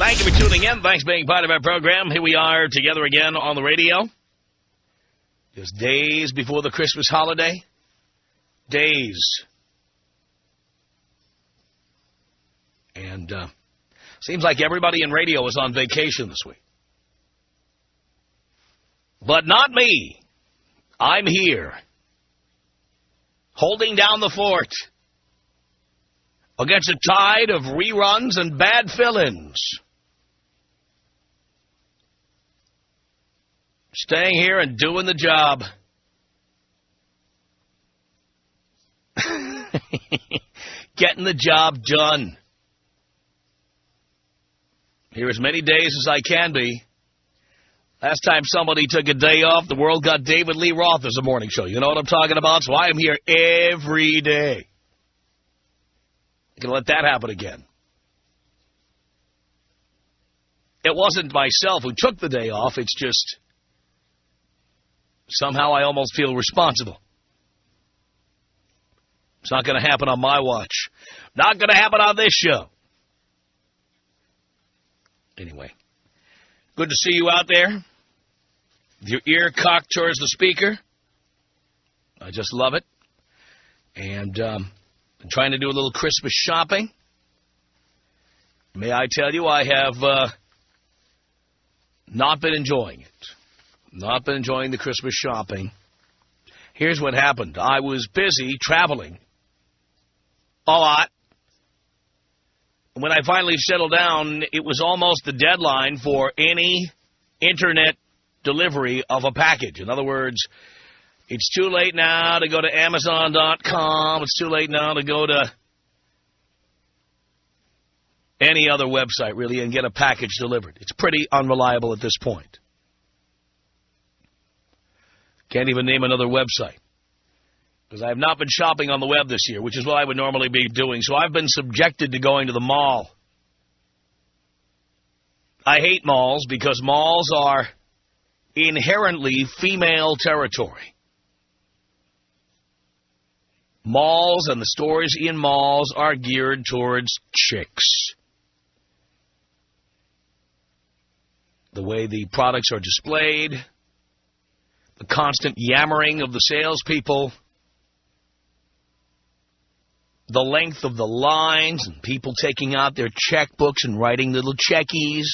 Thank you for tuning in. Thanks for being part of our program. Here we are together again on the radio. Just days before the Christmas holiday. Days. And seems like everybody in radio is on vacation this week. But not me. I'm here. Holding down the fort. Against a tide of reruns and bad fill-ins. Staying here and doing the job. Getting the job done. Here as many days as I can be. Last time somebody took a day off, the world got David Lee Roth as a morning show. You know what I'm talking about? So I am here every day. I'm going to let that happen again. It wasn't myself who took the day off. It's just somehow I almost feel responsible. It's not going to happen on my watch. Not going to happen on this show. Anyway, good to see you out there. With your ear cocked towards the speaker. I just love it. And I'm trying to do a little Christmas shopping. May I tell you, I have not been enjoying it. Not been enjoying the Christmas shopping. Here's what happened. I was busy traveling a lot. When I finally settled down, it was almost the deadline for any internet delivery of a package. In other words, it's too late now to go to Amazon.com. It's too late now to go to any other website, really, and get a package delivered. It's pretty unreliable at this point. Can't even name another website. Because I have not been shopping on the web this year, which is what I would normally be doing. So I've been subjected to going to the mall. I hate malls because malls are inherently female territory. Malls and the stores in malls are geared towards chicks. The way the products are displayed, the constant yammering of the salespeople, the length of the lines, and people taking out their checkbooks and writing little checkies,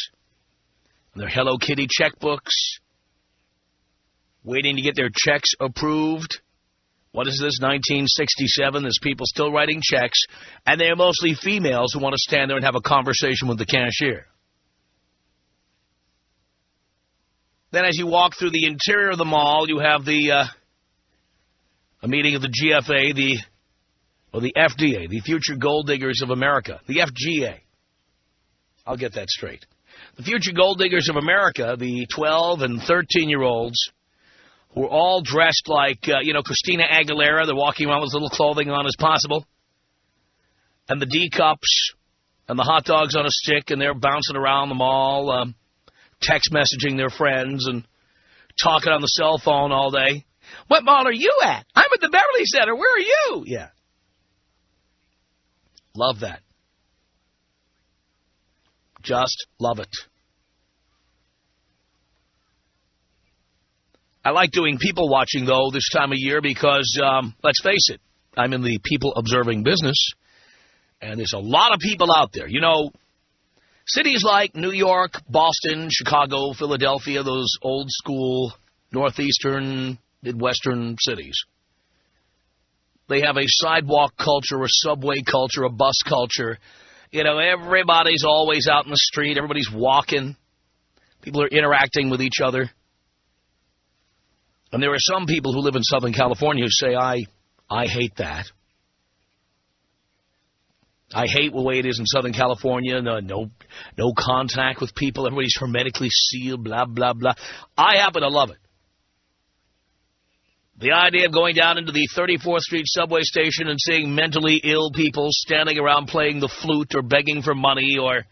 their Hello Kitty checkbooks, waiting to get their checks approved. What is this, 1967? There's people still writing checks, and they're mostly females who want to stand there and have a conversation with the cashier. Then as you walk through the interior of the mall, you have a meeting of the GFA, the FDA, the Future Gold Diggers of America, the FGA. I'll get that straight. The Future Gold Diggers of America, the 12 and 13-year-olds, who are all dressed like, Christina Aguilera. They're walking around with as little clothing on as possible. And the D-cups and the hot dogs on a stick, and they're bouncing around the mall, text messaging their friends and talking on the cell phone all day. What mall are you at? I'm at the Beverly Center. Where are you? Yeah. Love that. Just love it. I like doing people watching, though, this time of year because, let's face it, I'm in the people observing business, and there's a lot of people out there. You know, cities like New York, Boston, Chicago, Philadelphia, those old-school northeastern, midwestern cities, they have a sidewalk culture, a subway culture, a bus culture. You know, everybody's always out in the street. Everybody's walking. People are interacting with each other. And there are some people who live in Southern California who say, I hate that. I hate the way it is in Southern California. No contact with people. Everybody's hermetically sealed, blah, blah, blah. I happen to love it. The idea of going down into the 34th Street subway station and seeing mentally ill people standing around playing the flute or begging for money or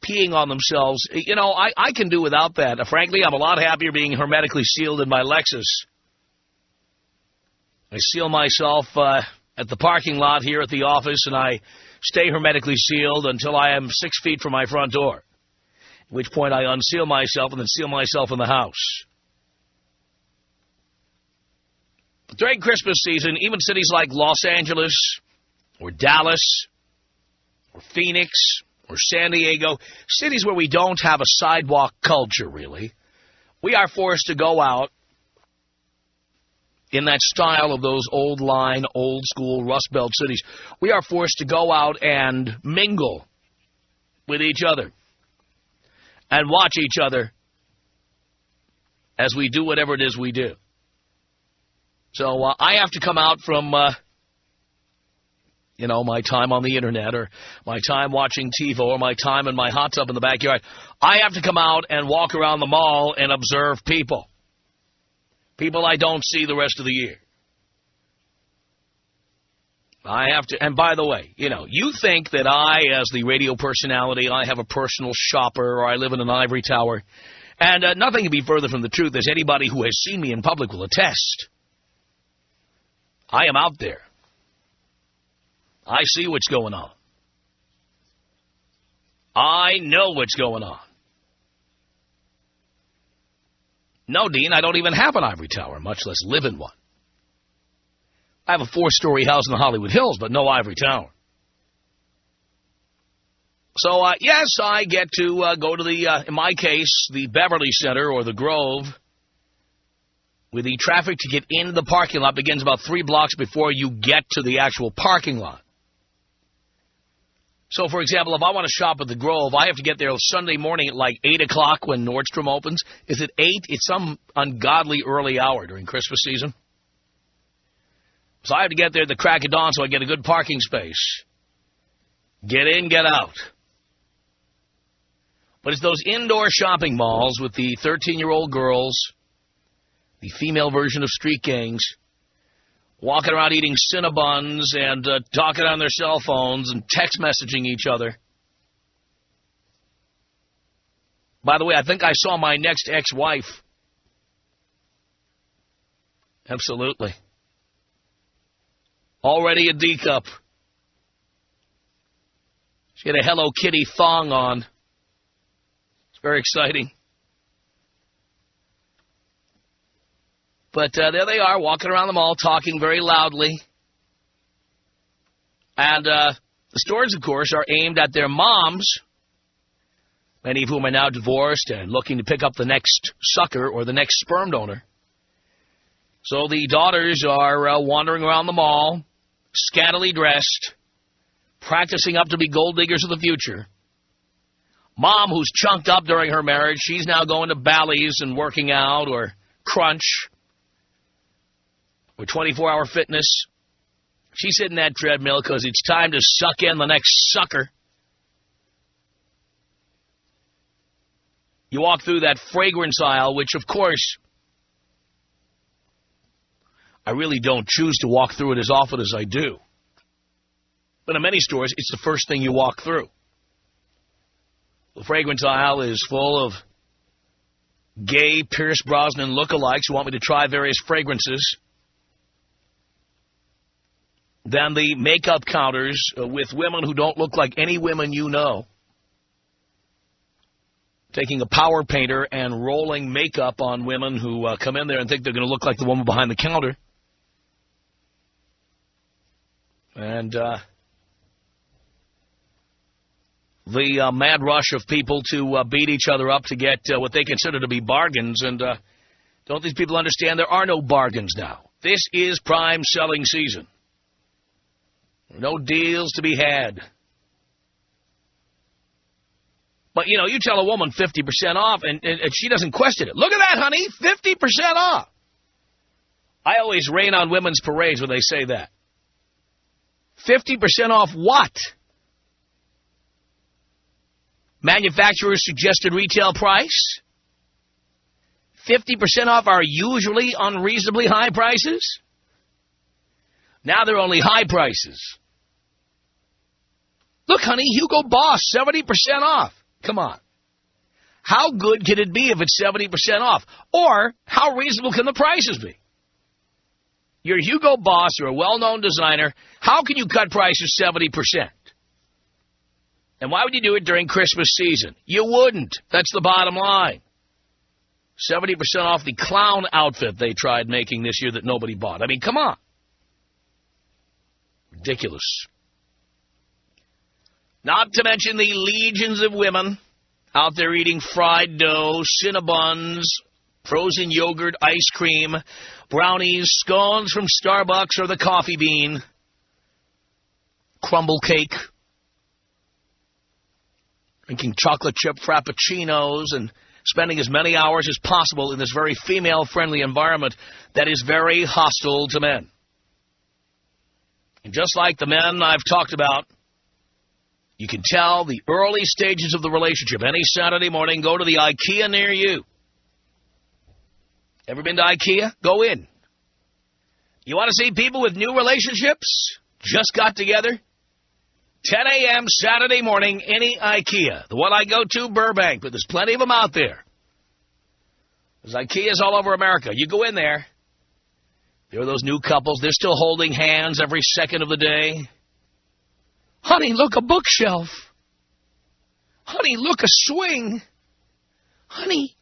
peeing on themselves, you know, I can do without that. Frankly, I'm a lot happier being hermetically sealed in my Lexus. I seal myself at the parking lot here at the office, and I stay hermetically sealed until I am 6 feet from my front door. At which point I unseal myself and then seal myself in the house. During Christmas season, even cities like Los Angeles or Dallas or Phoenix or San Diego, cities where we don't have a sidewalk culture, really, we are forced to go out in that style of those old-line, old-school Rust Belt cities. We are forced to go out and mingle with each other and watch each other as we do whatever it is we do. So I have to come out from, my time on the Internet or my time watching TiVo or my time in my hot tub in the backyard. I have to come out and walk around the mall and observe people. People I don't see the rest of the year. I have to, and by the way, you think that I, as the radio personality, I have a personal shopper or I live in an ivory tower. And nothing can be further from the truth, as anybody who has seen me in public will attest. I am out there. I see what's going on. I know what's going on. No, Dean, I don't even have an ivory tower, much less live in one. I have a 4-story house in the Hollywood Hills, but no ivory tower. So, yes, I get to go to the, in my case, the Beverly Center or the Grove, where the traffic to get into the parking lot begins about 3 blocks before you get to the actual parking lot. So, for example, if I want to shop at the Grove, I have to get there Sunday morning at like 8 o'clock when Nordstrom opens. Is it 8? It's some ungodly early hour during Christmas season. So I have to get there at the crack of dawn so I get a good parking space. Get in, get out. But it's those indoor shopping malls with the 13-year-old girls, the female version of street gangs, walking around eating Cinnabons and talking on their cell phones and text messaging each other. By the way, I think I saw my next ex-wife. Absolutely. Already a D-cup. She had a Hello Kitty thong on. It's very exciting. But there they are, walking around the mall, talking very loudly. And the stores, of course, are aimed at their moms, many of whom are now divorced and looking to pick up the next sucker or the next sperm donor. So the daughters are wandering around the mall, scantily dressed, practicing up to be gold diggers of the future. Mom, who's chunked up during her marriage, she's now going to Bally's and working out or Crunch or 24-hour fitness. She's hitting that treadmill because it's time to suck in the next sucker. You walk through that fragrance aisle, which, of course, I really don't choose to walk through it as often as I do. But in many stores, it's the first thing you walk through. The fragrance aisle is full of gay Pierce Brosnan lookalikes who want me to try various fragrances. Then the makeup counters with women who don't look like any women you know, taking a power painter and rolling makeup on women who come in there and think they're going to look like the woman behind the counter. And the mad rush of people to beat each other up to get what they consider to be bargains. And don't these people understand there are no bargains now? This is prime selling season. No deals to be had. But, you tell a woman 50% off, and she doesn't question it. Look at that, honey, 50% off. I always rain on women's parades when they say that. 50% off what? Manufacturer's suggested retail price? 50% off our usually unreasonably high prices? Now they're only high prices. Look, honey, Hugo Boss, 70% off. Come on. How good can it be if it's 70% off? Or how reasonable can the prices be? You're Hugo Boss or a well-known designer. How can you cut prices 70%? And why would you do it during Christmas season? You wouldn't. That's the bottom line. 70% off the clown outfit they tried making this year that nobody bought. I mean, come on. Ridiculous. Not to mention the legions of women out there eating fried dough, Cinnabons, frozen yogurt, ice cream, brownies, scones from Starbucks or the Coffee Bean, crumble cake, drinking chocolate chip frappuccinos, and spending as many hours as possible in this very female-friendly environment that is very hostile to men. And just like the men I've talked about, you can tell the early stages of the relationship. Any Saturday morning, go to the IKEA near you. Ever been to IKEA? Go in. You want to see people with new relationships? Just got together? 10 a.m. Saturday morning, any IKEA. The one I go to, Burbank, but there's plenty of them out there. There's IKEAs all over America. You go in there. There are those new couples. They're still holding hands every second of the day. Honey, look, a bookshelf. Honey, look, a swing. Honey.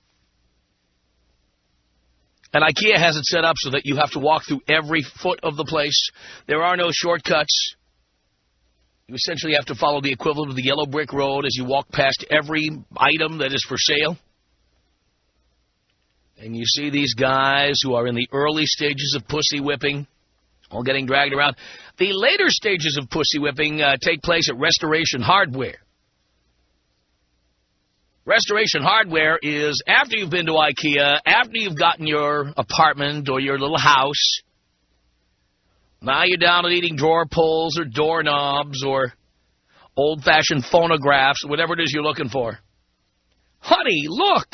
And IKEA has it set up so that you have to walk through every foot of the place. There are no shortcuts. You essentially have to follow the equivalent of the yellow brick road as you walk past every item that is for sale. And you see these guys who are in the early stages of pussy whipping, all getting dragged around. The later stages of pussy whipping take place at Restoration Hardware. Restoration Hardware is after you've been to IKEA, after you've gotten your apartment or your little house. Now you're down and eating drawer pulls or doorknobs or old-fashioned phonographs, whatever it is you're looking for. Honey, look!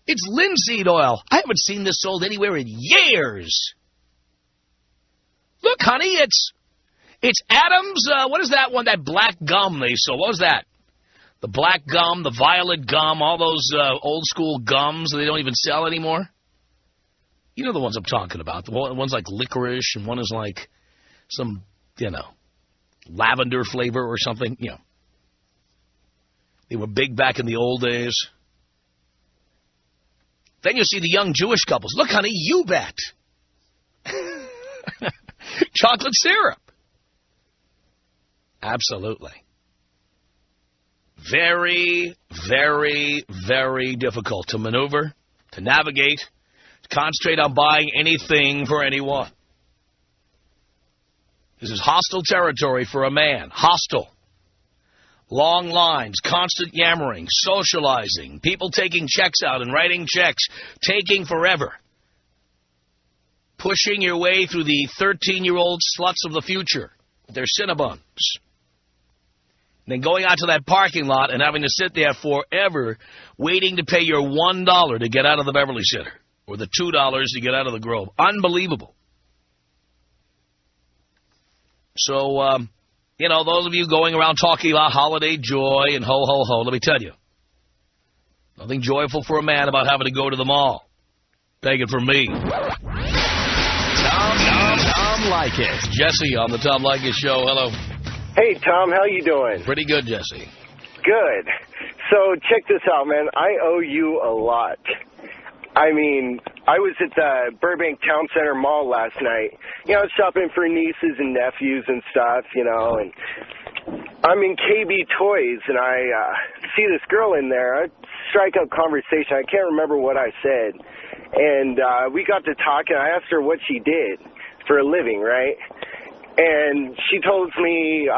It's linseed oil. I haven't seen this sold anywhere in years. Look, honey, it's Adam's, what is that one, that black gum they sold? What was that? The black gum, the violet gum, all those old-school gums that they don't even sell anymore? You know the ones I'm talking about. The one's like licorice, and one is like some, lavender flavor or something. They were big back in the old days. Then you see the young Jewish couples. Look, honey, you bet. Chocolate syrup. Absolutely. Very, very, very difficult to maneuver, to navigate, to concentrate on buying anything for anyone. This is hostile territory for a man. Hostile. Long lines, constant yammering, socializing, people taking checks out and writing checks, taking forever. Pushing your way through the 13-year-old sluts of the future with their Cinnabons. And then going out to that parking lot and having to sit there forever waiting to pay your $1 to get out of the Beverly Center or the $2 to get out of the Grove. Unbelievable. So, those of you going around talking about holiday joy and ho, ho, ho, let me tell you, nothing joyful for a man about having to go to the mall. Take it from me. Tom Leykis. Jesse on the Tom Leykis Show. Hello. Hey, Tom. How you doing? Pretty good, Jesse. Good. So check this out, man. I owe you a lot. I mean, I was at the Burbank Town Center Mall last night, shopping for nieces and nephews and stuff, and I'm in KB Toys, and I see this girl in there. I strike up conversation. I can't remember what I said. And we got to talking. I asked her what she did for a living, right? And she told me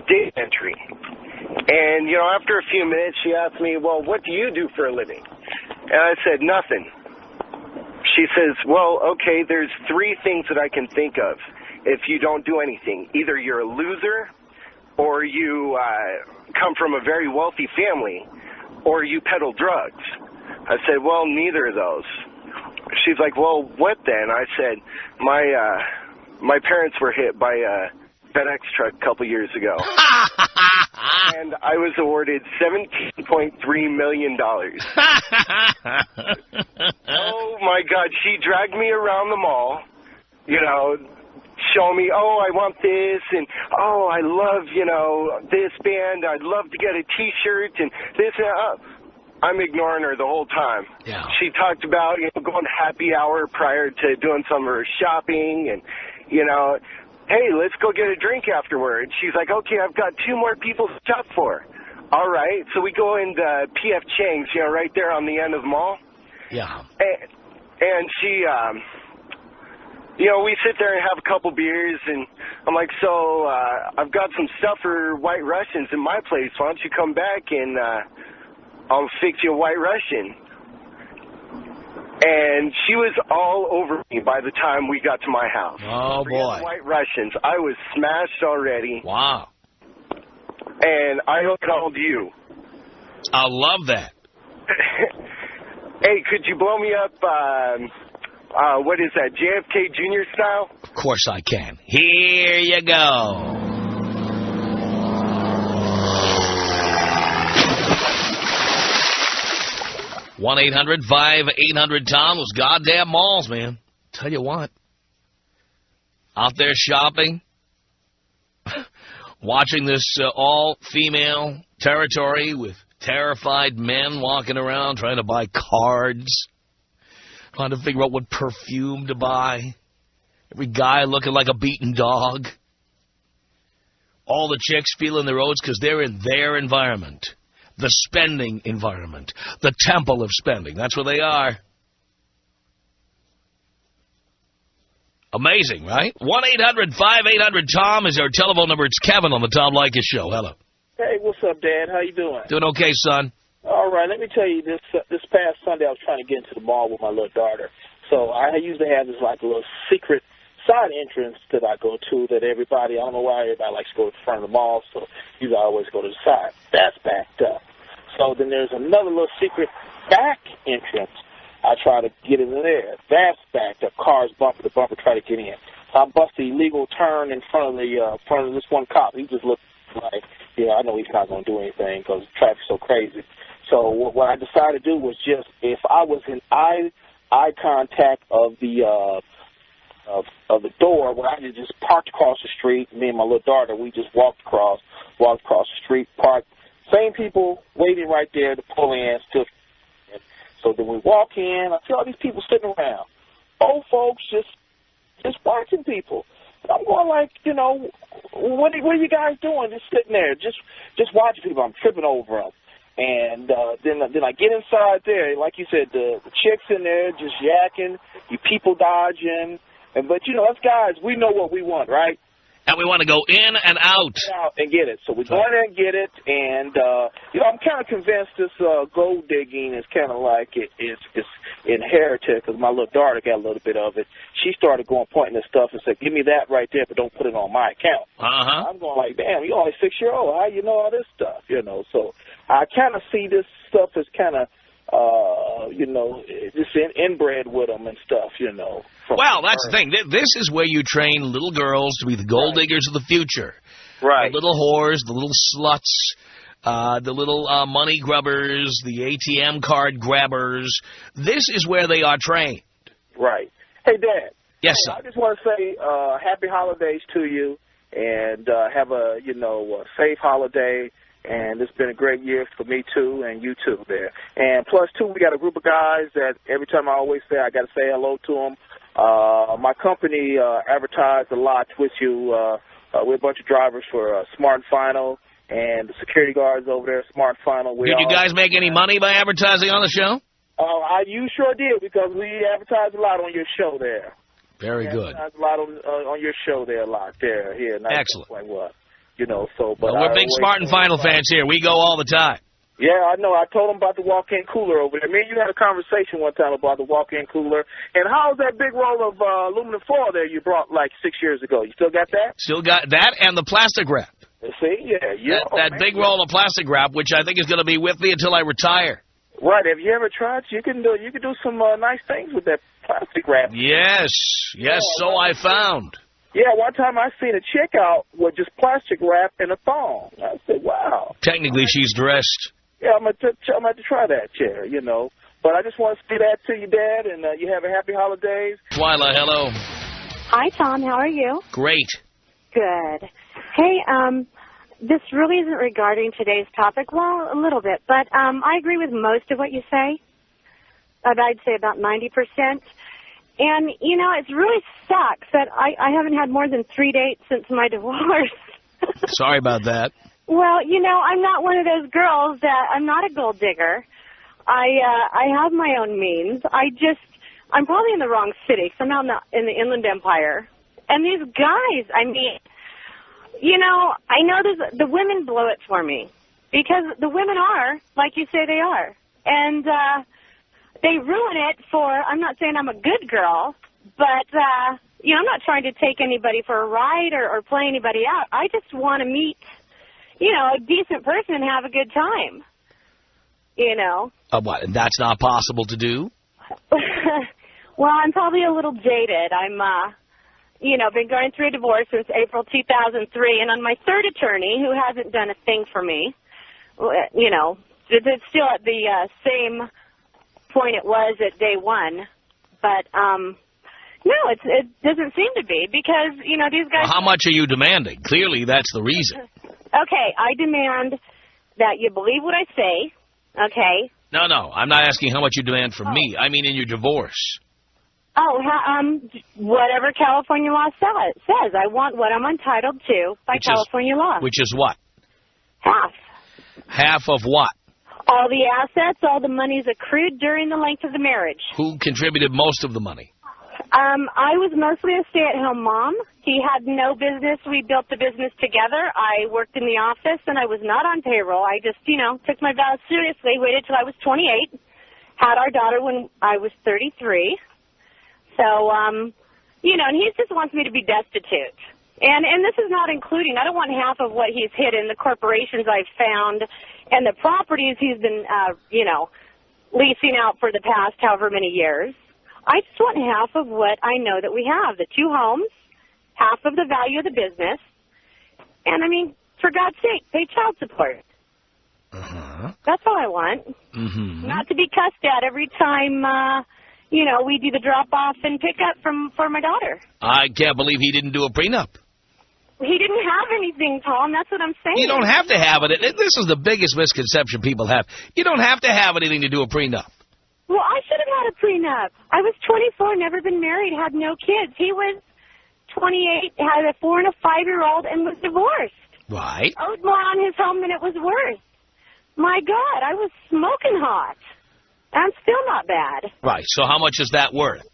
data entry. And, after a few minutes, she asked me, well, what do you do for a living? And I said, nothing. She says, well, okay, there's three things that I can think of if you don't do anything. Either you're a loser, or you come from a very wealthy family, or you peddle drugs. I said, well, neither of those. She's like, well, what then? I said, my parents were hit by a FedEx truck a couple years ago. And I was awarded $17.3 million. Oh, my God. She dragged me around the mall. show me, oh, I want this, and oh, I love, this band. I'd love to get a T-shirt and this and that. I'm ignoring her the whole time. Yeah. She talked about, going to happy hour prior to doing some of her shopping and, hey, let's go get a drink afterwards. She's like, okay, I've got 2 more people to shop for. All right. So we go into P.F. Chang's, right there on the end of the mall. Yeah. And she, we sit there and have a couple beers, and I'm like, so I've got some stuff for White Russians in my place. Why don't you come back and I'll fix you a White Russian? And she was all over me by the time we got to my house. Oh, boy. White Russians. I was smashed already. Wow. And I called you. I love that. Hey, could you blow me up, what is that, JFK Jr. style? Of course I can. Here you go. One 800-5800-TOM. Those goddamn malls, man. Tell you what. Out there shopping. Watching this all-female territory with terrified men walking around trying to buy cards. Trying to figure out what perfume to buy. Every guy looking like a beaten dog. All the chicks feeling their oats because they're in their environment. The spending environment. The temple of spending. That's where they are. Amazing, right? 1-800-5800-TOM is our telephone number. It's Kevin on the Tom Leykis Show. Hello. Hey, what's up, Dad? How you doing? Doing okay, son. All right, let me tell you, this past Sunday I was trying to get into the mall with my little daughter. So I usually have this like a little secret side entrance that I go to that everybody, I don't know why everybody likes to go to the front of the mall, so usually I always go to the side. That's backed up. So then there's another little secret back entrance. I try to get in there. That's backed up. Cars bumper to bumper, try to get in. So I bust the illegal turn in front of this one cop. He just looked like, I know he's not going to do anything because traffic's so crazy. So what I decided to do was just, if I was in eye contact of the door, where I just parked across the street, me and my little daughter, we just walked across the street, parked. Same people waiting right there to pull in, still. So then we walk in, I see all these people sitting around. Old folks just watching people. And I'm going like, what are you guys doing? Just sitting there, just watching people. I'm tripping over them. And then I get inside there, like you said, the chicks in there just yakking, you people dodging. But, us guys, we know what we want, right? And we want to go in and out. And get it. So we go in there and get it. And, I'm kind of convinced this gold digging is kind of like it's inherited because my little daughter got a little bit of it. She started pointing at stuff and said, give me that right there, but don't put it on my account. Uh-huh. I'm going like, damn, you're only 6-year-old. How you know all this stuff? So I kind of see this stuff as kind of, just inbred with them and stuff, Well, that's the thing. This is where you train little girls to be the gold diggers of the future. Right. The little whores, the little sluts, the little money grubbers, the ATM card grabbers. This is where they are trained. Right. Hey, Dad. Yes, sir. I just want to say happy holidays to you and have a safe holiday. And it's been a great year for me, too, and you, too, there. And plus, too, we got a group of guys that every time I always say I got to say hello to them. My company advertised a lot with you. We're a bunch of drivers for Smart Final and the security guards over there, Smart Final. Did you guys make any money by advertising on the show? You sure did, because we advertised a lot on your show there. Very good. Advertised a lot on your show there, a lot there. Here, excellent. Like what? But we're big Smart and Final fans here. We go all the time. Yeah, I know. I told him about the walk-in cooler over there. Me and you had a conversation one time about the walk-in cooler. And how's that big roll of aluminum foil there you brought like 6 years ago? You still got that? Still got that and the plastic wrap. See? Yeah. That big roll of plastic wrap, which I think is going to be with me until I retire. Right. Have you ever tried? You can do some nice things with that plastic wrap. Yes, so I found. Yeah, one time I seen a chick out with just plastic wrap and a thong. I said, wow. Technically, she's dressed. Yeah, I'm going to try that, chair, But I just want to say that to you, Dad, and you have a happy holidays. Twyla, hello. Hi, Tom. How are you? Great. Good. Hey, this really isn't regarding today's topic. Well, a little bit, but I agree with most of what you say. I'd say about 90%. And, you know, it really sucks that I haven't had more than 3 dates since my divorce. Sorry about that. Well, you know, I'm not one of those girls I'm not a gold digger. I have my own means. I'm probably in the wrong city, because I'm out in the Inland Empire. And these guys, I mean, you know, I know the women blow it for me, because the women are, like you say they are. And they ruin it I'm not saying I'm a good girl, but, you know, I'm not trying to take anybody for a ride or play anybody out. I just want to meet, you know, a decent person and have a good time, you know. What, and that's not possible to do? Well, I'm probably a little jaded. I'm, you know, been going through a divorce since April 2003, and on my third attorney, who hasn't done a thing for me, you know, it's still at the same point it was at day one. But, no, it doesn't seem to be, because, you know, these guys... Well, how much are you demanding? Clearly, that's the reason. Okay, I demand that you believe what I say, okay? No, I'm not asking how much you demand from me. I mean in your divorce. Oh, whatever California law says. I want what I'm entitled to by California law. Which is what? Half. Half of what? All the assets, all the money's accrued during the length of the marriage. Who contributed most of the money? I was mostly a stay-at-home mom. He had no business. We built the business together. I worked in the office, and I was not on payroll. I just, you know, took my vows seriously, waited till I was 28, had our daughter when I was 33. So, you know, and he just wants me to be destitute. And this is not including, I don't want half of what he's hidden, the corporations I've found, and the properties he's been, you know, leasing out for the past however many years. I just want half of what I know that we have, the 2 homes, half of the value of the business, and, I mean, for God's sake, pay child support. That's all I want. Not to be cussed at every time, you know, we do the drop-off and pick-up for my daughter. I can't believe he didn't do a prenup. He didn't have anything, Tom. That's what I'm saying. You don't have to have it. This is the biggest misconception people have. You don't have to have anything to do a prenup. Well, I should have had a prenup. I was 24, never been married, had no kids. He was 28, had a 4- and a 5-year-old, and was divorced. Right. Owed more on his home than it was worth. My God, I was smoking hot. I'm still not bad. Right. So how much is that worth?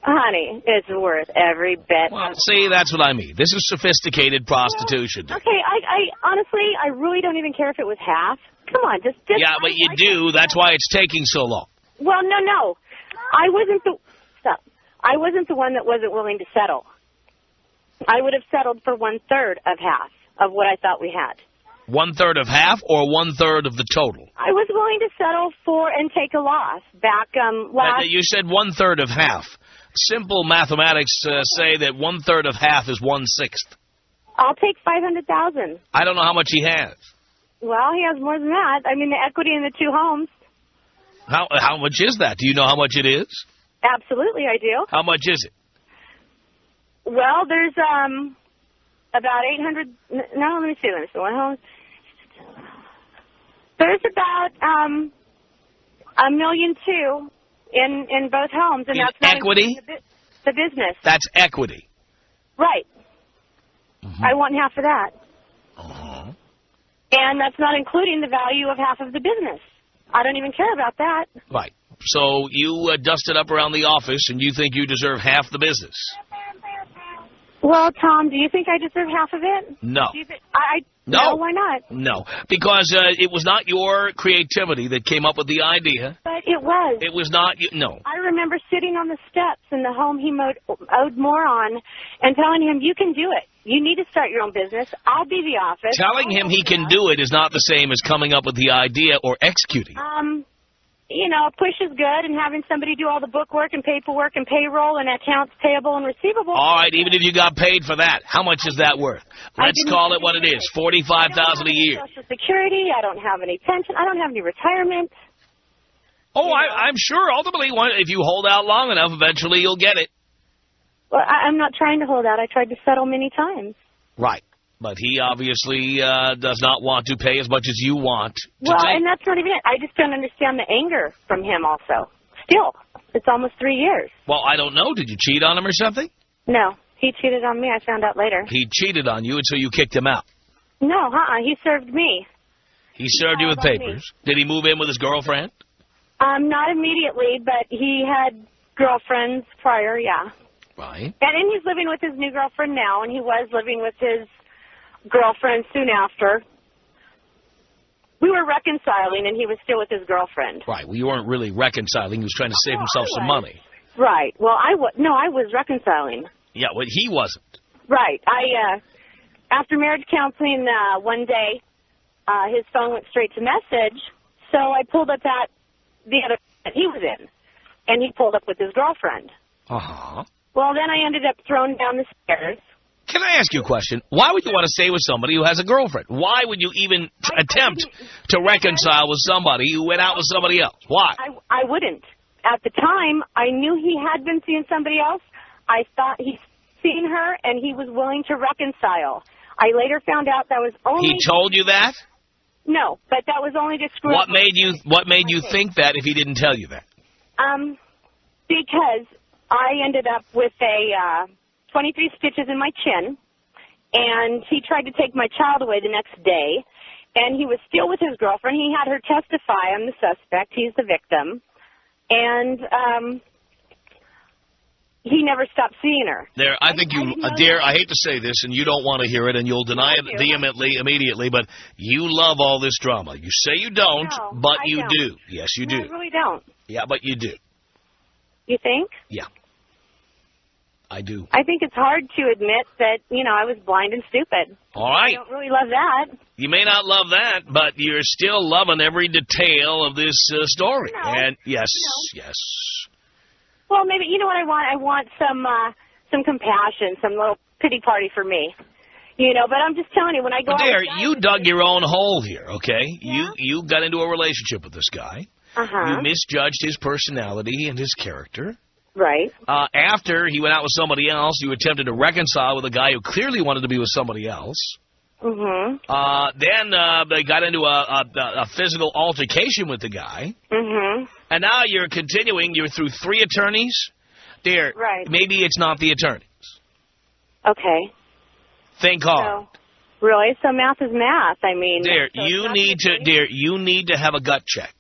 Honey, it's worth every bit. Well, see, that's what I mean. This is sophisticated prostitution. Well, okay, I honestly, I really don't even care if it was half. Come on, just yeah, but you do. That's why it's taking so long. Well, no. I wasn't the one that wasn't willing to settle. I would have settled for 1/3 of half of what I thought we had. 1/3 of half or 1/3 of the total? I was willing to settle for and take a loss back last... You said 1/3 of half. Simple mathematics say that 1/3 of half is 1/6. I'll take $500,000. I don't know how much he has. Well, he has more than that. I mean, the equity in the 2 homes. How much is that? Do you know how much it is? Absolutely, I do. How much is it? Well, there's about 800. No, let me see. What homes? There's about $1.2 million in both homes, and that's not equity. The business. That's equity. Right. I want half of that. And that's not including the value of half of the business. I don't even care about that. Right. So you dusted up around the office, and you think you deserve half the business. Well, Tom, do you think I deserve half of it? No. No, why not? No, because it was not your creativity that came up with the idea. But it was. It was not you. No. I remember sitting on the steps in the home he owed more on and telling him, you can do it. You need to start your own business. I'll be the office. Telling him he can do it is not the same as coming up with the idea or executing. You know, a push is good, and having somebody do all the bookwork and paperwork and payroll and accounts payable and receivable. All right, even if you got paid for that, how much is that worth? Let's call it what it is, $45,000 a year. Social Security, I don't have any pension, I don't have any retirement. Oh, I'm sure ultimately, if you hold out long enough, eventually you'll get it. Well, I'm not trying to hold out. I tried to settle many times. Right. But he obviously does not want to pay as much as you want to Well, take. and that's not even it. I just don't understand the anger from him also. Still, it's almost 3 years. Well, I don't know. Did you cheat on him or something? No, he cheated on me. I found out later. He cheated on you, and so you kicked him out. No, he served me. He served you with papers. Did he move in with his girlfriend? Not immediately, but he had girlfriends prior, yeah. Right. And he's living with his new girlfriend now, and he was living with his girlfriend soon after. We were reconciling, and he was still with his girlfriend. Right. Well, you weren't really reconciling. He was trying to save himself some money. Right. Well, I was reconciling. Yeah, well, he wasn't. Right. After marriage counseling, one day, his phone went straight to message, so I pulled up at the other that he was in, and he pulled up with his girlfriend. Uh-huh. Well, then I ended up thrown down the stairs. Can I ask you a question? Why would you want to stay with somebody who has a girlfriend? Why would you even attempt to reconcile with somebody who went out with somebody else? Why? I wouldn't. At the time, I knew he had been seeing somebody else. I thought he'd seen her, and he was willing to reconcile. I later found out that was only... He told you that? No, but that was only to screw What up. made you think that if he didn't tell you that? Because I ended up with 23 stitches in my chin, and he tried to take my child away the next day, and he was still with his girlfriend. He had her testify. I'm the suspect. He's the victim. And he never stopped seeing her. There, I think you, dear, I hate to say this, and you don't want to hear it, and you'll deny it vehemently, immediately, but you love all this drama. You say you don't, but you do. Yes, you do. I really don't. Yeah, but you do. You think? Yeah. I do. I think it's hard to admit that, I was blind and stupid. All right. I don't really love that. You may not love that, but you're still loving every detail of this story. No. And yes. Well, maybe, you know what I want? I want some compassion, some little pity party for me. But I'm just telling you, when I go out... There, you dug your own hole here, okay? Yeah. You got into a relationship with this guy. Uh-huh. You misjudged his personality and his character. Right. After he went out with somebody else, you attempted to reconcile with a guy who clearly wanted to be with somebody else. Mm-hmm. Then they got into a physical altercation with the guy. Mm-hmm. And now you're continuing. You're through 3 attorneys. Dear, right. Maybe it's not the attorneys. Okay. Think hard. So, really? So math is math. I mean... Dear, so you need to have a gut check.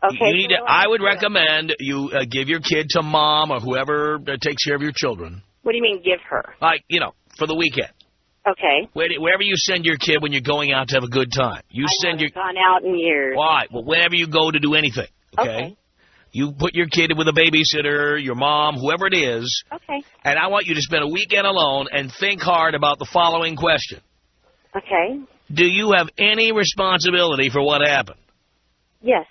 Okay. I would recommend you give your kid to mom or whoever takes care of your children. What do you mean, give her? Like, for the weekend. Okay. Wherever you send your kid when you're going out to have a good time. I haven't gone out in years. Why? Well, whenever you go to do anything, okay? You put your kid with a babysitter, your mom, whoever it is. Okay. And I want you to spend a weekend alone and think hard about the following question. Okay. Do you have any responsibility for what happened? Yes.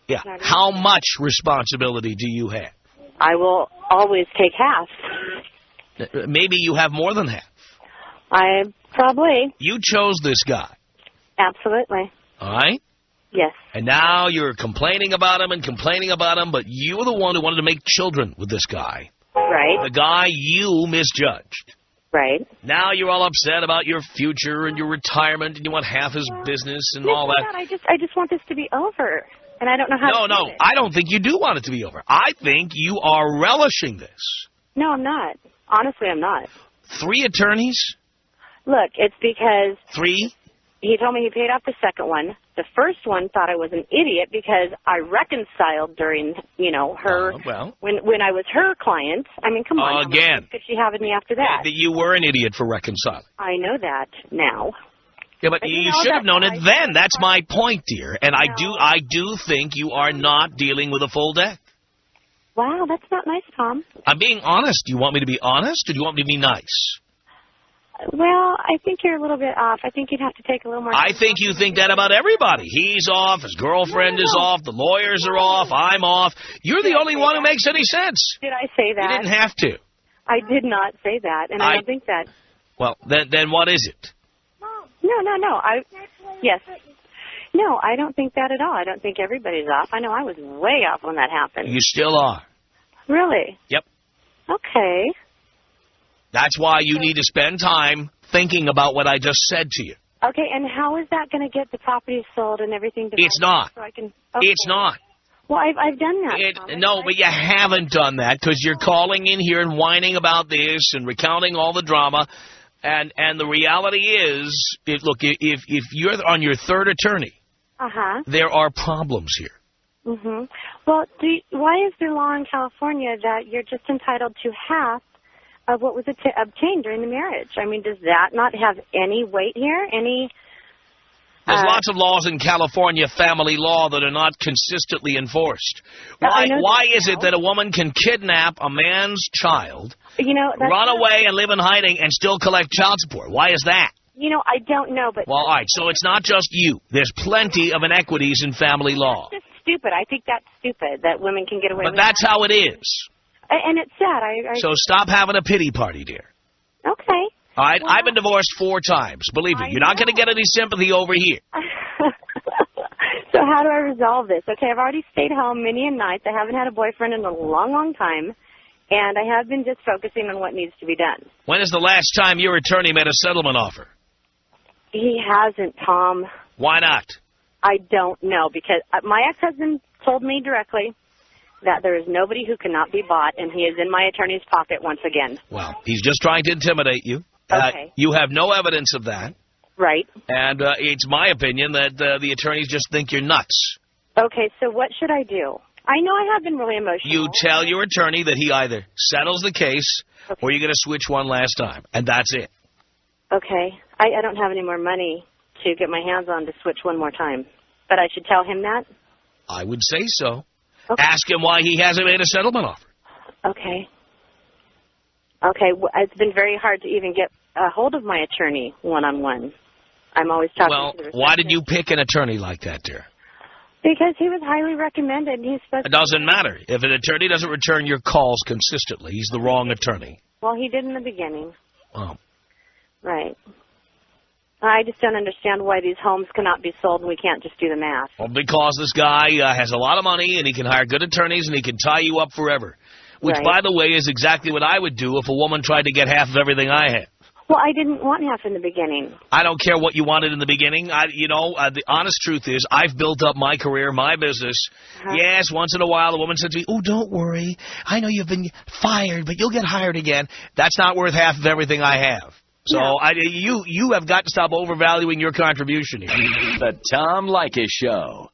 Yeah. How much responsibility do you have? I will always take half. Maybe you have more than half. Probably. You chose this guy. Absolutely. All right? Yes. And now you're complaining about him, but you were the one who wanted to make children with this guy. Right. The guy you misjudged. Right. Now you're all upset about your future and your retirement, and you want half his business and all that. I just want this to be over, and I don't know how to do it. I don't think you do want it to be over. I think you are relishing this. No, I'm not. Honestly, I'm not. 3 attorneys? Look, it's because... 3? He told me he paid off the second one. The first one thought I was an idiot because I reconciled during, her... When I was her client. I mean, come on. Again. Could she have me after that? You were an idiot for reconciling. I know that now. Yeah, but you should have known it then. That's my point, dear. And I do think you are not dealing with a full deck. Wow, that's not nice, Tom. I'm being honest. Do you want me to be honest, or do you want me to be nice? Well, I think you're a little bit off. I think you'd have to take a little more... I think you think that about everybody. He's off, his girlfriend is off, the lawyers are off, I'm off. You're the only one who makes any sense. Did I say that? You didn't have to. I did not say that, and I don't think that... Well, then what is it? No. Yes. No, I don't think that at all. I don't think everybody's off. I know I was way off when that happened. You still are. Really? Yep. Okay. That's why you need to spend time thinking about what I just said to you. Okay, and how is that going to get the property sold and everything divided? It's not. So I can, It's not. Well, I've done that. Tom. No, but you haven't done that because you're calling in here and whining about this and recounting all the drama. And the reality is, look, if you're on your third attorney, there are problems here. Mm-hmm. Well, why is there law in California that you're just entitled to half of what was obtained during the marriage? I mean, does that not have any weight here? There's lots of laws in California, family law, that are not consistently enforced. Why is it that a woman can kidnap a man's child, run away and live in hiding, and still collect child support? Why is that? I don't know, but... Well, all right, so it's not just you. There's plenty of inequities in family law. That's just stupid. I think that's stupid, that women can get away with that. But that's how it is. And it's sad. So stop having a pity party, dear. Okay. All right, I've been divorced 4 times. Believe me, you're not going to get any sympathy over here. So how do I resolve this? Okay, I've already stayed home many a night. I haven't had a boyfriend in a long, long time. And I have been just focusing on what needs to be done. When is the last time your attorney made a settlement offer? He hasn't, Tom. Why not? I don't know, because my ex-husband told me directly that there is nobody who cannot be bought, and he is in my attorney's pocket once again. Well, he's just trying to intimidate you. Okay. You have no evidence of that. Right. And it's my opinion that the attorneys just think you're nuts. Okay, so what should I do? I know I have been really emotional. You tell your attorney that he either settles the case or you're going to switch one last time, and that's it. Okay. I don't have any more money to get my hands on to switch one more time. But I should tell him that? I would say so. Okay. Ask him why he hasn't made a settlement offer. Okay. Okay, it's been very hard to even get a hold of my attorney one-on-one. I'm always talking to the receptionist. Why did you pick an attorney like that, dear? Because he was highly recommended. And he's supposed It doesn't matter. If an attorney doesn't return your calls consistently, he's the wrong attorney. Well, he did in the beginning. Oh. Right. I just don't understand why these homes cannot be sold and we can't just do the math. Well, because this guy has a lot of money and he can hire good attorneys and he can tie you up forever. Which, by the way, is exactly what I would do if a woman tried to get half of everything I had. Well, I didn't want half in the beginning. I don't care what you wanted in the beginning. The honest truth is I've built up my career, my business. Yes, once in a while a woman says to me, "Oh, don't worry. I know you've been fired, but you'll get hired again." That's not worth half of everything I have. So you have got to stop overvaluing your contribution here. The Tom Leykis Show.